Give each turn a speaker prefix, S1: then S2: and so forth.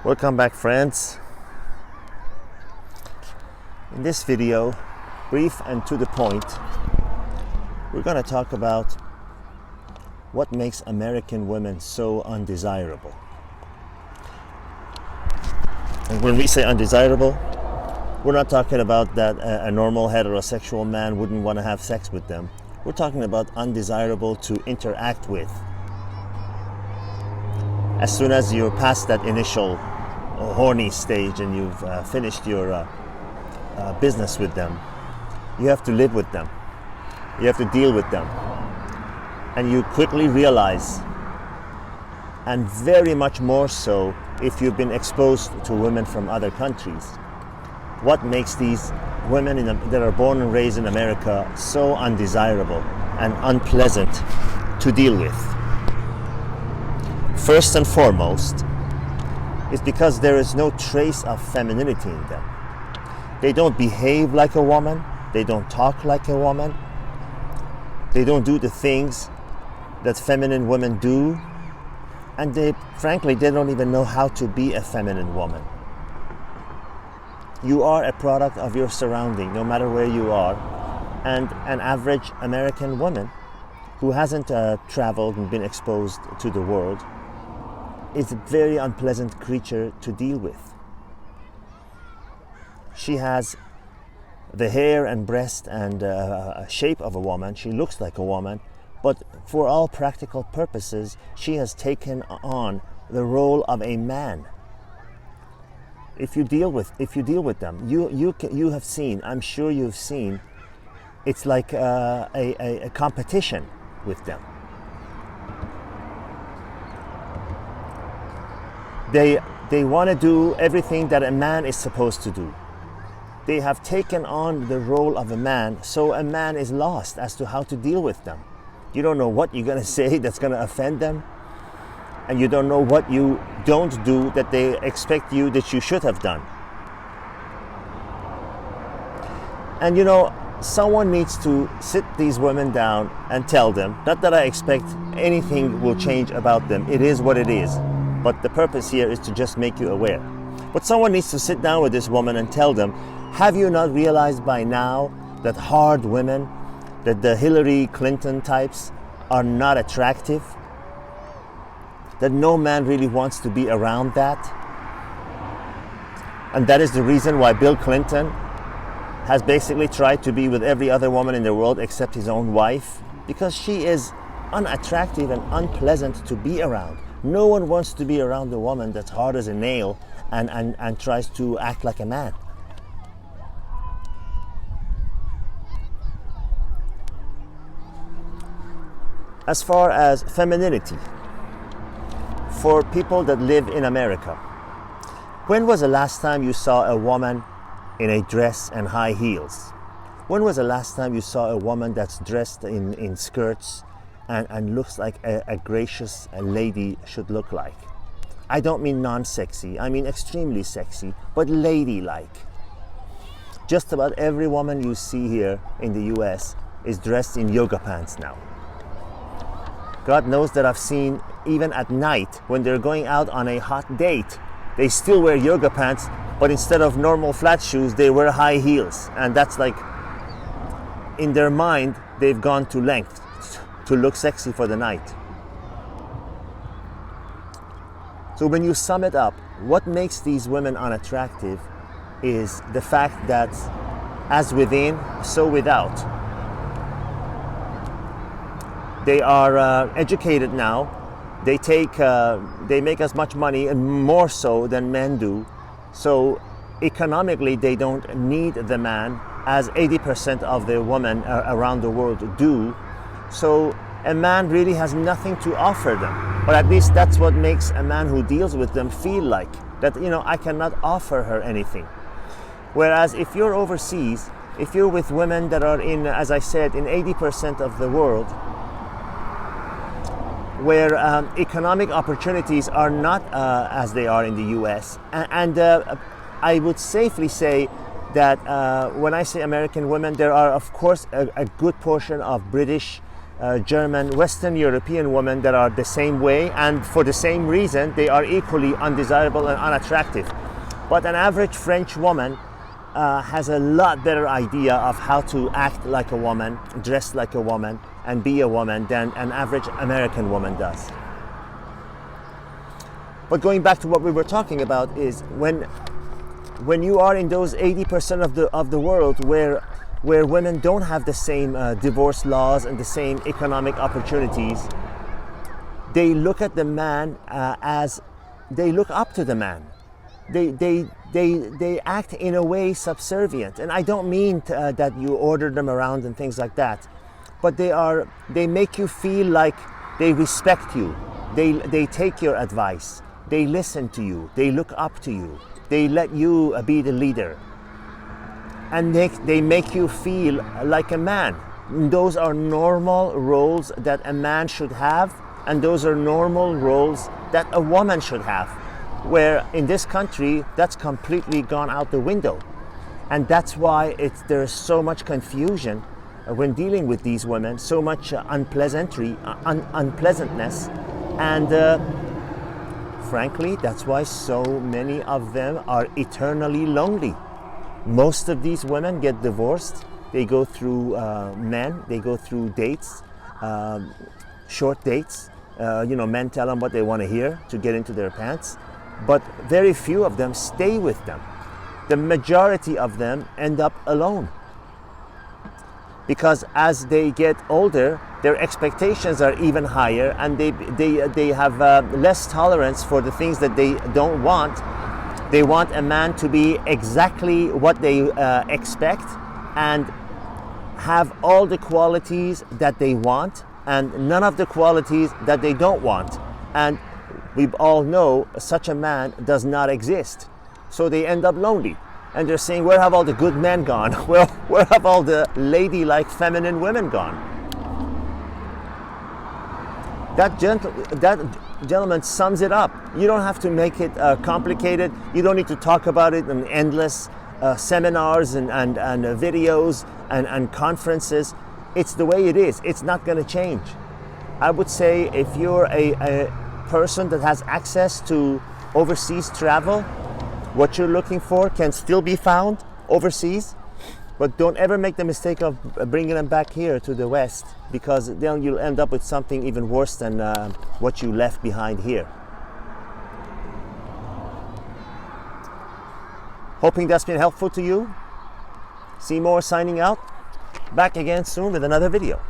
S1: Welcome back, friends. In this video, brief and to the point, we're going to talk about what makes American women so undesirable. And when we say undesirable, we're not talking about that a normal heterosexual man wouldn't want to have sex with them. We're talking about undesirable to interact with. As soon as you're past that initial horny stage and you've finished your business with them, you have to live with them. You have to deal with them. And you quickly realize, and very much more so if you've been exposed to women from other countries, what makes these women that are born and raised in America so undesirable and unpleasant to deal with. First and foremost, is because there is no trace of femininity in them. They don't behave like a woman. They don't talk like a woman. They don't do the things that feminine women do. And frankly, they don't even know how to be a feminine woman. You are a product of your surrounding, no matter where you are. And an average American woman who hasn't traveled and been exposed to the world is a very unpleasant creature to deal with. She has the hair and breast and shape of a woman. She looks like a woman, but for all practical purposes, she has taken on the role of a man. If you deal with them, you have seen. I'm sure you've seen. It's like a competition with them. They want to do everything that a man is supposed to do. They have taken on the role of a man, so a man is lost as to how to deal with them. You don't know what you're going to say that's going to offend them, and you don't know what you don't do that they expect you that you should have done. And you know, someone needs to sit these women down and tell them, not that I expect anything will change about them, it is what it is. But the purpose here is to just make you aware. But someone needs to sit down with this woman and tell them, have you not realized by now that hard women, that the Hillary Clinton types are not attractive? That no man really wants to be around that? And that is the reason why Bill Clinton has basically tried to be with every other woman in the world except his own wife, because she is unattractive and unpleasant to be around. No one wants to be around a woman that's hard as a nail and tries to act like a man. As far as femininity, for people that live in America, when was the last time you saw a woman in a dress and high heels? When was the last time you saw a woman that's dressed in skirts and looks like a gracious lady should look like? I don't mean non-sexy, I mean extremely sexy, but ladylike. Just about every woman you see here in the US is dressed in yoga pants now. God knows that I've seen, even at night, when they're going out on a hot date, they still wear yoga pants, but instead of normal flat shoes, they wear high heels. And that's like, in their mind, they've gone to length to look sexy for the night. So when you sum it up, what makes these women unattractive is the fact that as within, so without. They are educated now. They make as much money and more so than men do. So economically, they don't need the man as 80% of the women around the world do. So a man really has nothing to offer them. But at least that's what makes a man who deals with them feel like that, you know, I cannot offer her anything. Whereas if you're overseas, if you're with women that are in, as I said, in 80% of the world, where economic opportunities are not as they are in the US. And I would safely say that when I say American women, there are of course a good portion of British German, Western European women that are the same way, and for the same reason they are equally undesirable and unattractive. But an average French woman has a lot better idea of how to act like a woman, dress like a woman, and be a woman than an average American woman does. But going back to what we were talking about is when you are in those 80% of the world where women don't have the same divorce laws and the same economic opportunities, they look at the man as they look up to the man. They act in a way subservient, and I don't mean that you order them around and things like that, but they make you feel like they respect you. They take your advice. They listen to you. They look up to you. They let you be the leader, and they make you feel like a man. Those are normal roles that a man should have, and those are normal roles that a woman should have. Where in this country, that's completely gone out the window. And that's why there's so much confusion when dealing with these women, so much unpleasantness. And frankly, that's why so many of them are eternally lonely. Most of these women get divorced. They go through men, they go through dates, short dates. Men tell them what they want to hear to get into their pants. But very few of them stay with them. The majority of them end up alone. Because as they get older, their expectations are even higher, and they have less tolerance for the things that they don't want. They want a man to be exactly what they expect and have all the qualities that they want and none of the qualities that they don't want. And we all know such a man does not exist. So they end up lonely. And they're saying, where have all the good men gone? Well, where have all the ladylike feminine women gone? That gentleman sums it up. You don't have to make it complicated. You don't need to talk about it in endless seminars and videos and conferences. It's the way it is. It's not going to change. I would say if you're a person that has access to overseas travel, what you're looking for can still be found overseas, but don't ever make the mistake of bringing them back here to the West, because then you'll end up with something even worse than what you left behind here. Hoping that's been helpful to you. Seymour signing out. Back again soon with another video.